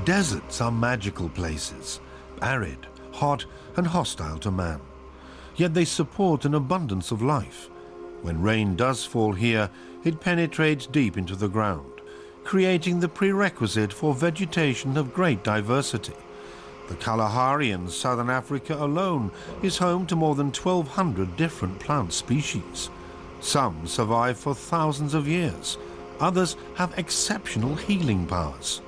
Deserts are magical places, arid, hot and hostile to man. Yet they support an abundance of life. When rain does fall here, it penetrates deep into the ground, creating the prerequisite for vegetation of great diversity. The Kalahari in southern Africa alone is home to more than 1,200 different plant species. Some survive for thousands of years. Others have exceptional healing powers.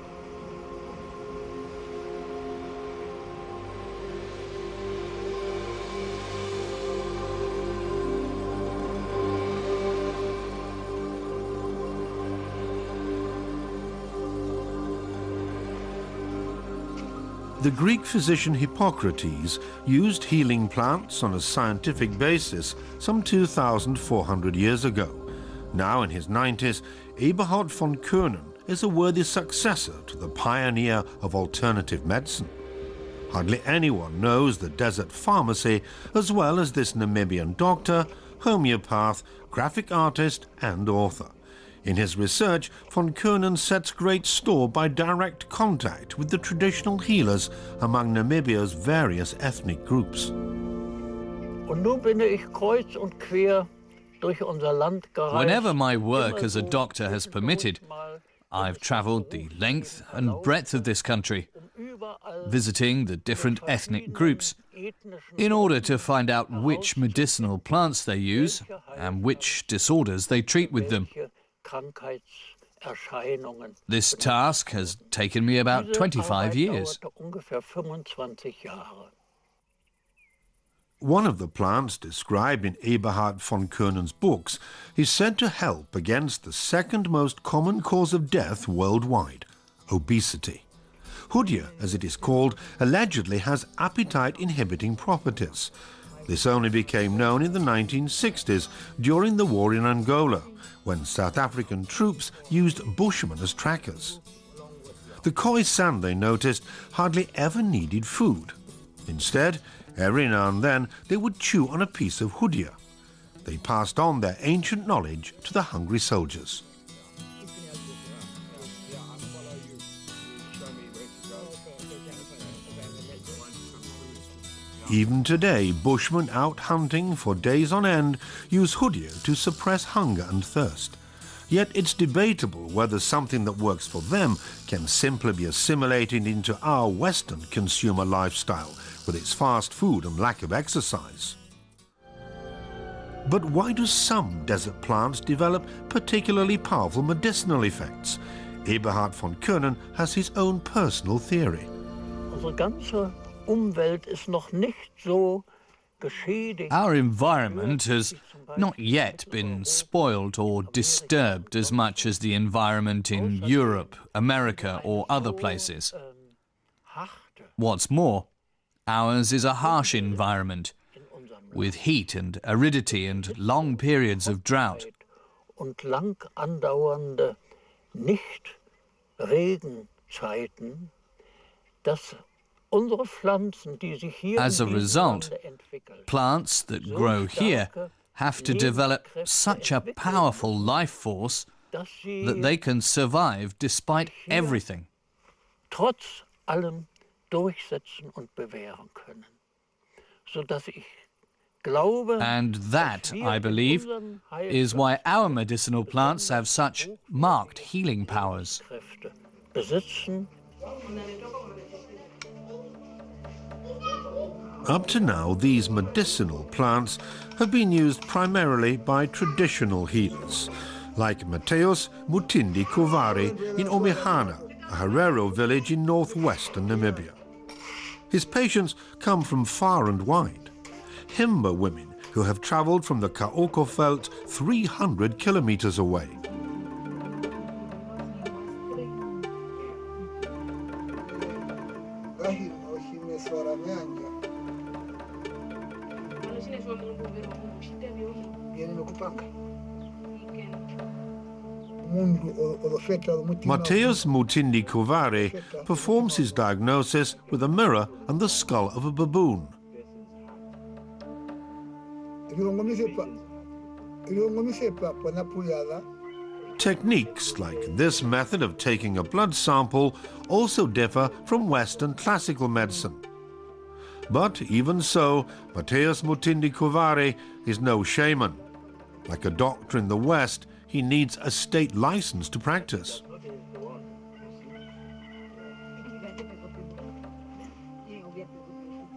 The Greek physician Hippocrates used healing plants on a scientific basis some 2,400 years ago. Now in his 90s, Eberhard von Koenen is a worthy successor to the pioneer of alternative medicine. Hardly anyone knows the desert pharmacy as well as this Namibian doctor, homeopath, graphic artist and author. In his research, von Koenen sets great store by direct contact with the traditional healers among Namibia's various ethnic groups. Whenever my work as a doctor has permitted, I've travelled the length and breadth of this country, visiting the different ethnic groups, in order to find out which medicinal plants they use and which disorders they treat with them. This task has taken me about 25 years. One of the plants described in Eberhard von Koenen's books is said to help against the second most common cause of death worldwide, obesity. Hoodia, as it is called, allegedly has appetite-inhibiting properties. This only became known in the 1960s during the war in Angola, when South African troops used Bushmen as trackers. The Khoisan, they noticed, hardly ever needed food. Instead, every now and then they would chew on a piece of hoodia. They passed on their ancient knowledge to the hungry soldiers. Even today, Bushmen out hunting for days on end use hoodia to suppress hunger and thirst. Yet it's debatable whether something that works for them can simply be assimilated into our Western consumer lifestyle with its fast food and lack of exercise. But why do some desert plants develop particularly powerful medicinal effects? Eberhard von Koenen has his own personal theory. Our environment has not yet been spoiled or disturbed as much as the environment in Europe, America or other places. What's more, ours is a harsh environment, with heat and aridity and long periods of drought. As a result, plants that grow here have to develop such a powerful life force that they can survive despite everything. And that, I believe, is why our medicinal plants have such marked healing powers. Up to now, these medicinal plants have been used primarily by traditional healers, like Mateus Mutindi Kuvari in Omihana, a Herero village in northwestern Namibia. His patients come from far and wide. Himba women who have travelled from the Kaoko Veld 300 kilometers away. Mateus Mutindi Kuvari performs his diagnosis with a mirror and the skull of a baboon. Techniques like this method of taking a blood sample also differ from Western classical medicine. But even so, Mateus Mutindi Kuvari is no shaman. Like a doctor in the West, he needs a state license to practice.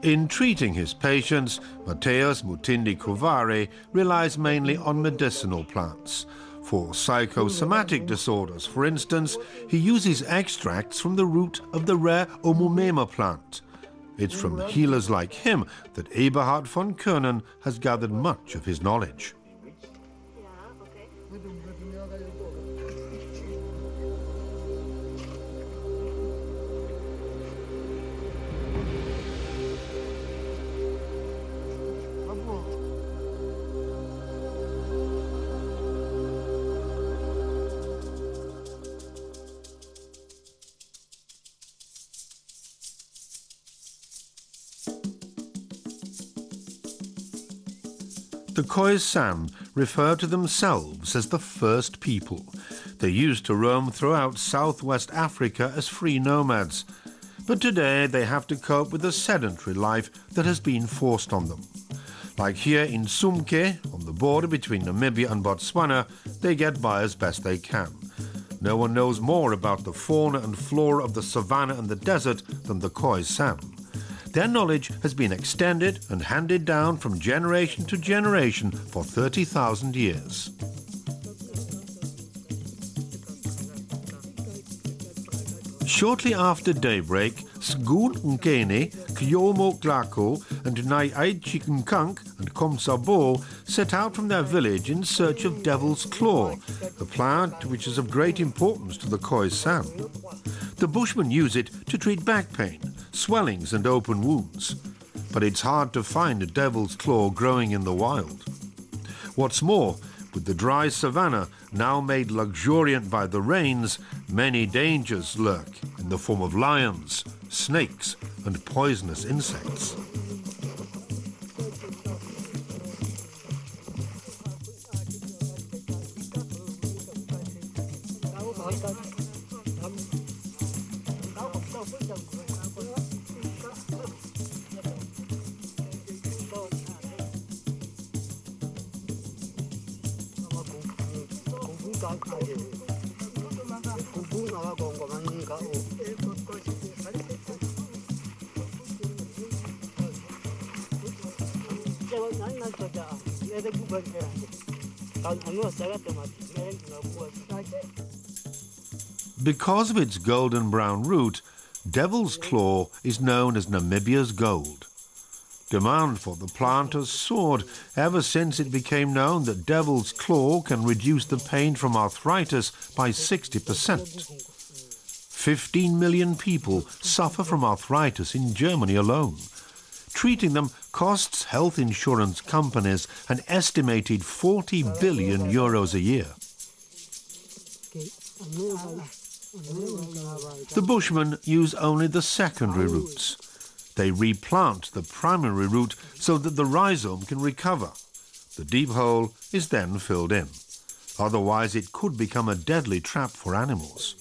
In treating his patients, Mateus Mutindi Kuvari relies mainly on medicinal plants. For psychosomatic disorders, for instance, he uses extracts from the root of the rare Omumema plant. It's from healers like him that Eberhard von Koenen has gathered much of his knowledge. The Khoisan refer to themselves as the first people. They used to roam throughout southwest Africa as free nomads, but today they have to cope with a sedentary life that has been forced on them. Like here in Sumke, on the border between Namibia and Botswana, they get by as best they can. No one knows more about the fauna and flora of the savanna and the desert than the Khoisan. Their knowledge has been extended and handed down from generation to generation for 30,000 years. Shortly after daybreak, Sgun Nkene, Kyomo Glako, and Nai Aichikankank and Komsabo set out from their village in search of Devil's Claw, a plant which is of great importance to the Khoisan. The Bushmen use it to treat back pain, swellings and open wounds. But it's hard to find a devil's claw growing in the wild. What's more, with the dry savanna now made luxuriant by the rains, many dangers lurk in the form of lions, snakes and poisonous insects. Because of its golden brown root, Devil's Claw is known as Namibia's gold. Demand for the plant has soared ever since it became known that Devil's Claw can reduce the pain from arthritis by 60%. 15 million people suffer from arthritis in Germany alone. Treating them costs health insurance companies an estimated 40 billion euros a year. The Bushmen use only the secondary roots. They replant the primary root so that the rhizome can recover. The deep hole is then filled in. Otherwise, it could become a deadly trap for animals.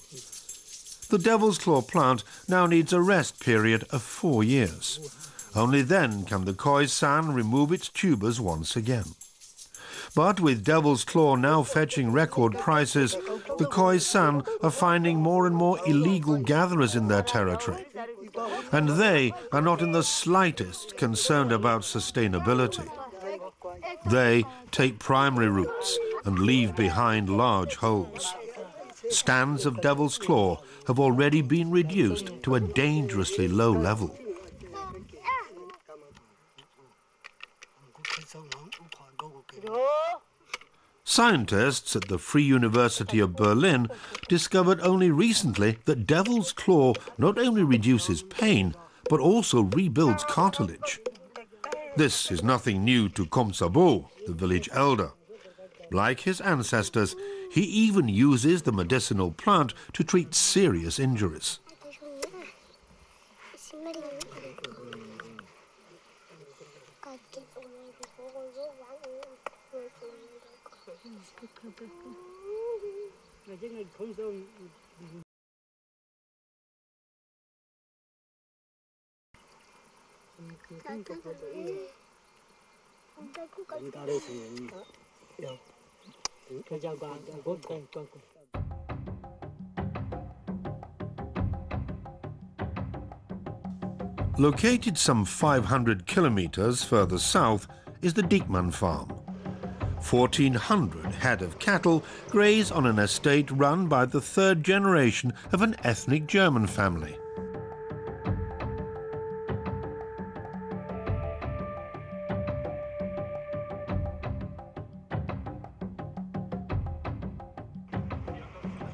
The Devil's Claw plant now needs a rest period of 4 years. Only then can the Khoisan remove its tubers once again. But with Devil's Claw now fetching record prices, the Khoisan are finding more and more illegal gatherers in their territory. And they are not in the slightest concerned about sustainability. They take primary roots and leave behind large holes. Stands of Devil's Claw have already been reduced to a dangerously low level. Scientists at the Free University of Berlin discovered only recently that Devil's Claw not only reduces pain, but also rebuilds cartilage. This is nothing new to Komsabo, the village elder. Like his ancestors, He even uses the medicinal plant to treat serious injuries. Located some 500 kilometers further south is the Diekmann farm. 1,400 head of cattle graze on an estate run by the third generation of an ethnic German family.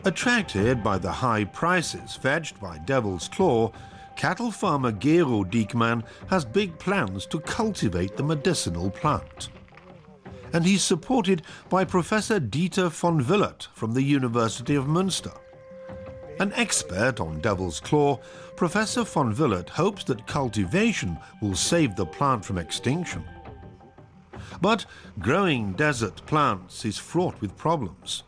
Attracted by the high prices fetched by Devil's Claw, cattle farmer Gero Diekmann has big plans to cultivate the medicinal plant. And he's supported by Professor Dieter von Willert from the University of Münster. An expert on Devil's Claw, Professor von Willert hopes that cultivation will save the plant from extinction. But growing desert plants is fraught with problems.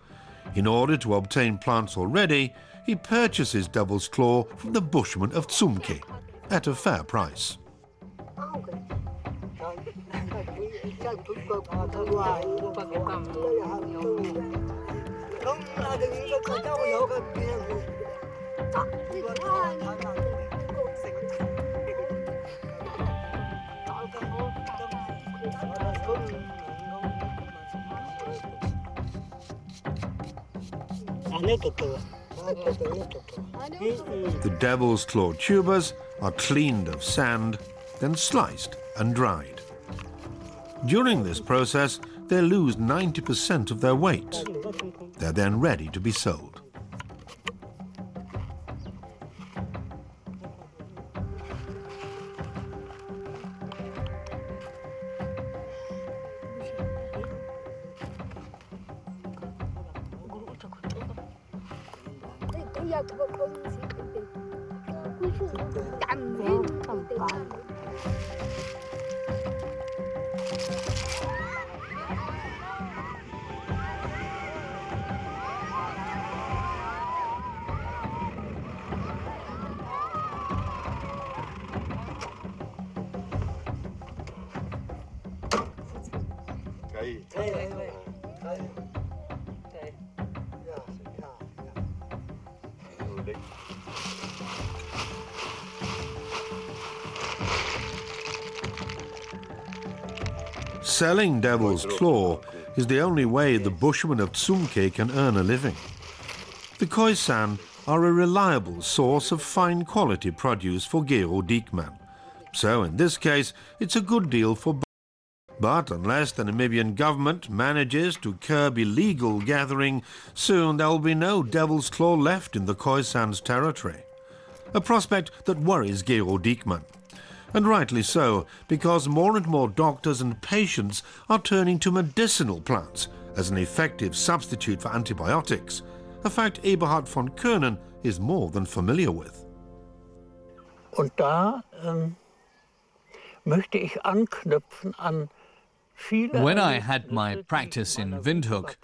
In order to obtain plants already, he purchases Devil's Claw from the bushmen of Zumke at a fair price. The Devil's Claw tubers are cleaned of sand, then sliced and dried. During this process, they lose 90% of their weight. They're then ready to be sold. Selling Devil's Claw is the only way the bushmen of Zumke can earn a living. The Khoisan are a reliable source of fine quality produce for Gero Diekmann. So in this case, it's a good deal for both. But unless the Namibian government manages to curb illegal gathering, soon there will be no Devil's Claw left in the Khoisan's territory. A prospect that worries Gero Diekmann. And rightly so, because more and more doctors and patients are turning to medicinal plants as an effective substitute for antibiotics, a fact Eberhard von Koenen is more than familiar with. Und da möchte ich anknüpfen an viele. When I had my practice in Windhoek,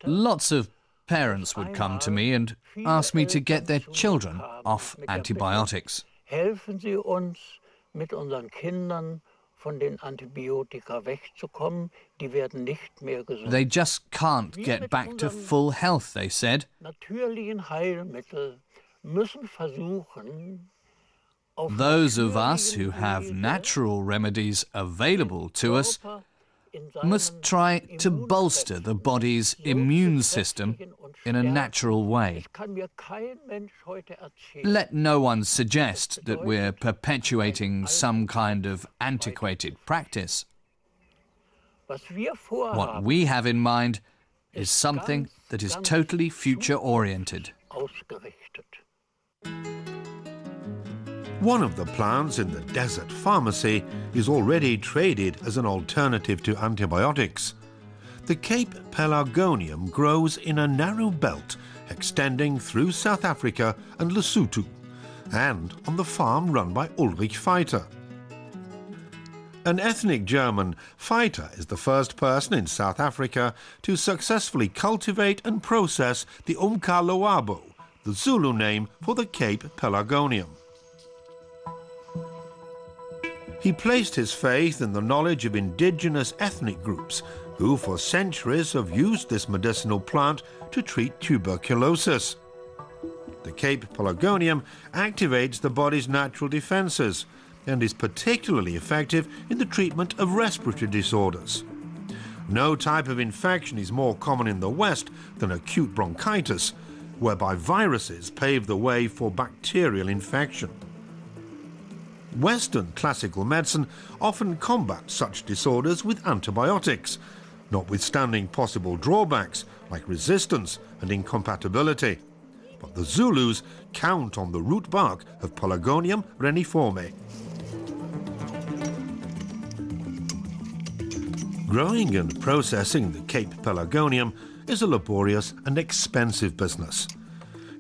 lots of parents would come to me and ask me to get their children off antibiotics. Helfen Sie uns, mit unseren Kindern von den Antibiotika wegzukommen, die werden nicht mehr gesund. They just can't get back to full health, they said. Natürlichen Heilmittel müssen versuchen, Those of us who have natural remedies available to us must try to bolster the body's immune system in a natural way. Let no one suggest that we're perpetuating some kind of antiquated practice. What we have in mind is something that is totally future-oriented. One of the plants in the desert pharmacy is already traded as an alternative to antibiotics. The Cape Pelargonium grows in a narrow belt extending through South Africa and Lesotho, and on the farm run by Ulrich Feiter. An ethnic German, Feiter is the first person in South Africa to successfully cultivate and process the umkaloabo, the Zulu name for the Cape Pelargonium. He placed his faith in the knowledge of indigenous ethnic groups who for centuries have used this medicinal plant to treat tuberculosis. The Cape Pelargonium activates the body's natural defenses and is particularly effective in the treatment of respiratory disorders. No type of infection is more common in the West than acute bronchitis, whereby viruses pave the way for bacterial infection. Western classical medicine often combats such disorders with antibiotics, notwithstanding possible drawbacks like resistance and incompatibility. But the Zulus count on the root bark of Pelargonium reniforme. Growing and processing the Cape Pelargonium is a laborious and expensive business.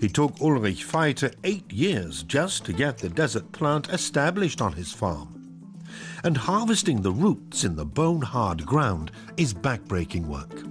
It took Ulrich Feiter 8 years just to get the desert plant established on his farm. And harvesting the roots in the bone-hard ground is backbreaking work.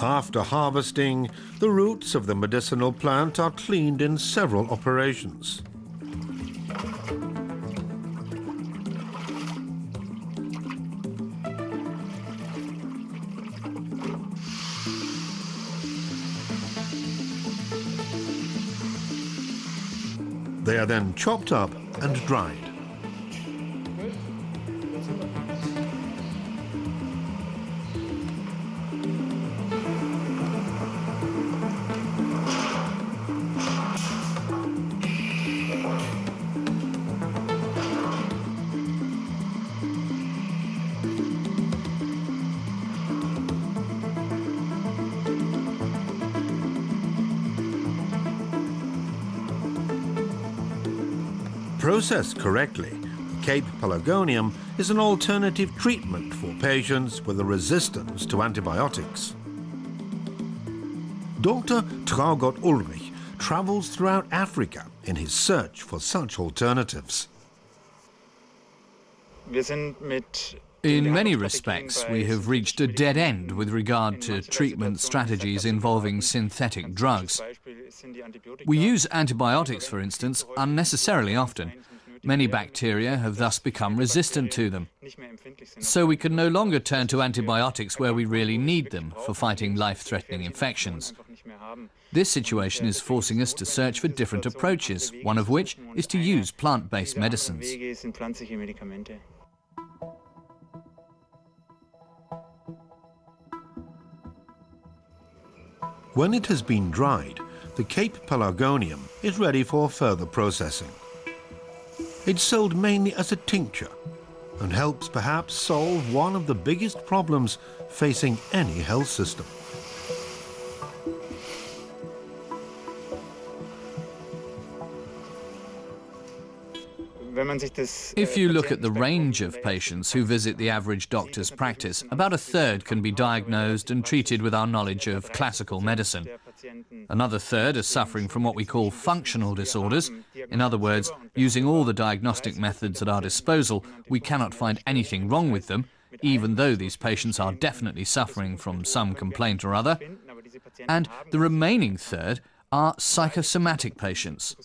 After harvesting, the roots of the medicinal plant are cleaned in several operations. They are then chopped up and dried. Processed correctly, Cape Pelargonium is an alternative treatment for patients with a resistance to antibiotics. Dr. Traugott Ulrich travels throughout Africa in his search for such alternatives. In many respects, we have reached a dead end with regard to treatment strategies involving synthetic drugs. We use antibiotics, for instance, unnecessarily often. Many bacteria have thus become resistant to them. So we can no longer turn to antibiotics where we really need them for fighting life-threatening infections. This situation is forcing us to search for different approaches, one of which is to use plant-based medicines. When it has been dried, the Cape Pelargonium is ready for further processing. It's sold mainly as a tincture and helps perhaps solve one of the biggest problems facing any health system. If you look at the range of patients who visit the average doctor's practice, about a third can be diagnosed and treated with our knowledge of classical medicine. Another third are suffering from what we call functional disorders. In other words, using all the diagnostic methods at our disposal, we cannot find anything wrong with them, even though these patients are definitely suffering from some complaint or other. And the remaining third are psychosomatic patients.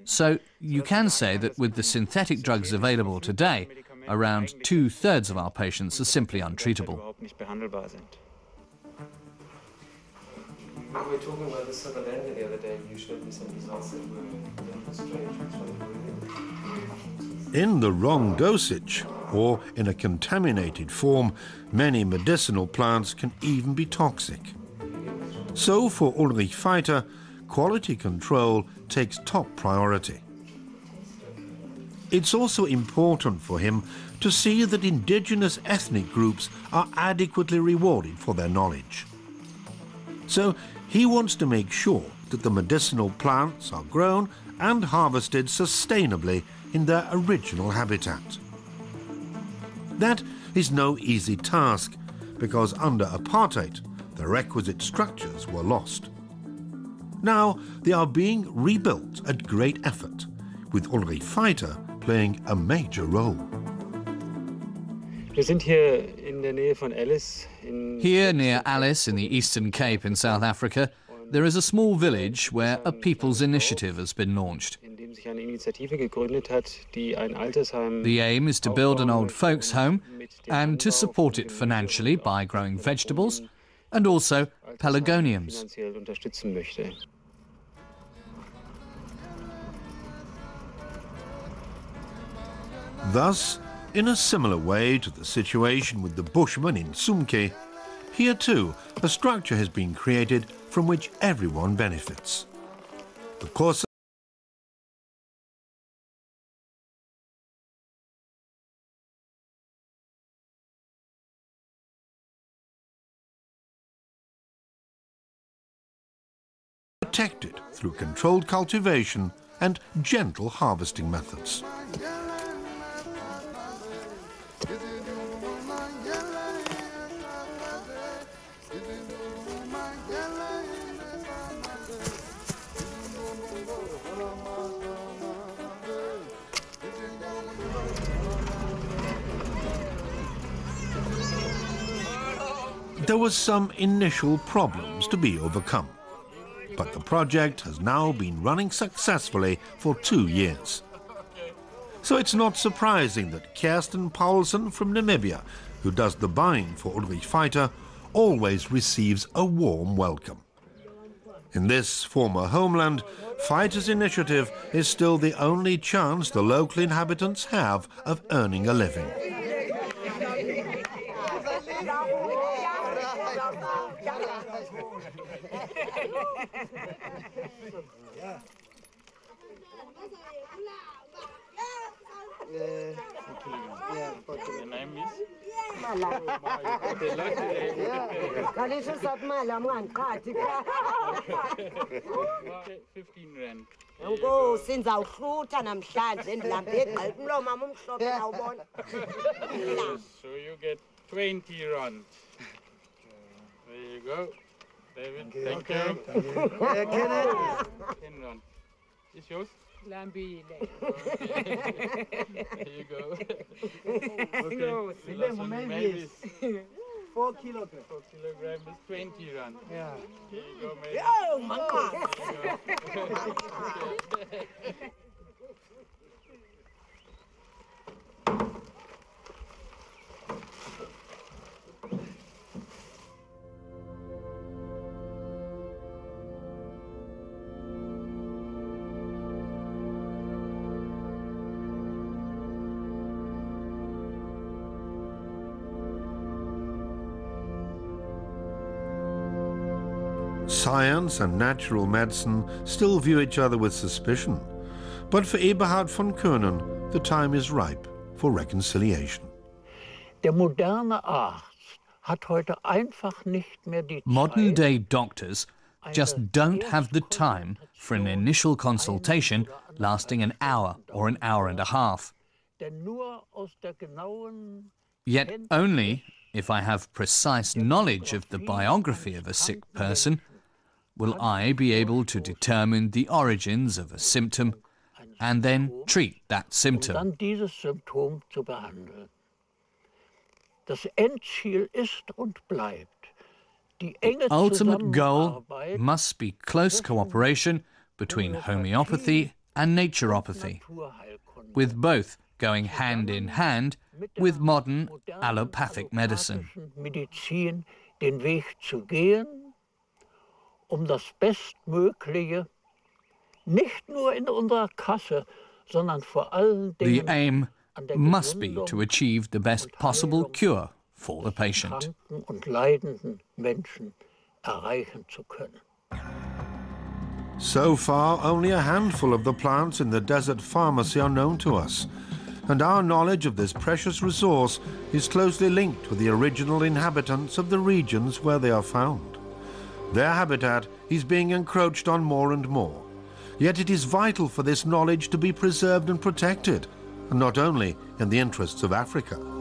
So you can say that with the synthetic drugs available today, around 2/3 of our patients are simply untreatable. We were talking about this at the other day. You showed me some results that were strange. In the wrong dosage, or in a contaminated form, many medicinal plants can even be toxic. So for Ulrich Feiter, quality control takes top priority. It's also important for him to see that indigenous ethnic groups are adequately rewarded for their knowledge. So he wants to make sure that the medicinal plants are grown and harvested sustainably in their original habitat. That is no easy task, because under apartheid, the requisite structures were lost. Now they are being rebuilt at great effort, with Ulrich Feiter playing a major role. Here near Alice in the Eastern Cape in South Africa, there is a small village where a people's initiative has been launched. The aim is to build an old folks' home and to support it financially by growing vegetables and also pelargoniums. Thus, in a similar way to the situation with the Bushmen in Sumke, here too a structure has been created from which everyone benefits. The course protected through controlled cultivation and gentle harvesting methods. There were some initial problems to be overcome, but the project has now been running successfully for 2 years. So it's not surprising that Kirsten Paulsen from Namibia, who does the buying for Ulrich Feiter, always receives a warm welcome. In this former homeland, Feiter's initiative is still the only chance the local inhabitants have of earning a living. So you get 20 rand. There you go. David, thank you. 10 rand. Is yours? Lambi. There you go. Okay. 4 kilograms. 4 kilograms is 20 rand. Yeah. Here you go, maybe. Oh my God. Science and natural medicine still view each other with suspicion, but for Eberhard von Koenen, the time is ripe for reconciliation. Der moderne Arzt hat heute einfach nicht mehr die Zeit. Modern-day doctors just don't have the time for an initial consultation lasting an hour or an hour and a half. Denn nur aus der genauen Yet only if I have precise knowledge of the biography of a sick person will I be able to determine the origins of a symptom and then treat that symptom. dann dieses Symptom zu behandeln. Das Endziel ist und bleibt die enge Ultimate goal Zusammenarbeit must be close cooperation between homeopathy and naturopathy, Naturheilkunde with both going hand in hand with modern allopathic medicine. Medizin den Weg zu gehen, das Bestmögliche nicht nur in unserer Kasse, sondern vor allen The Dingen aim an der must be Gesundung to achieve the best possible cure for the patient. kranken und leidenden Menschen erreichen zu können. So far, only a handful of the plants in the desert pharmacy are known to us, and our knowledge of this precious resource is closely linked with the original inhabitants of the regions where they are found. Their habitat is being encroached on more and more, yet it is vital for this knowledge to be preserved and protected, and not only in the interests of Africa.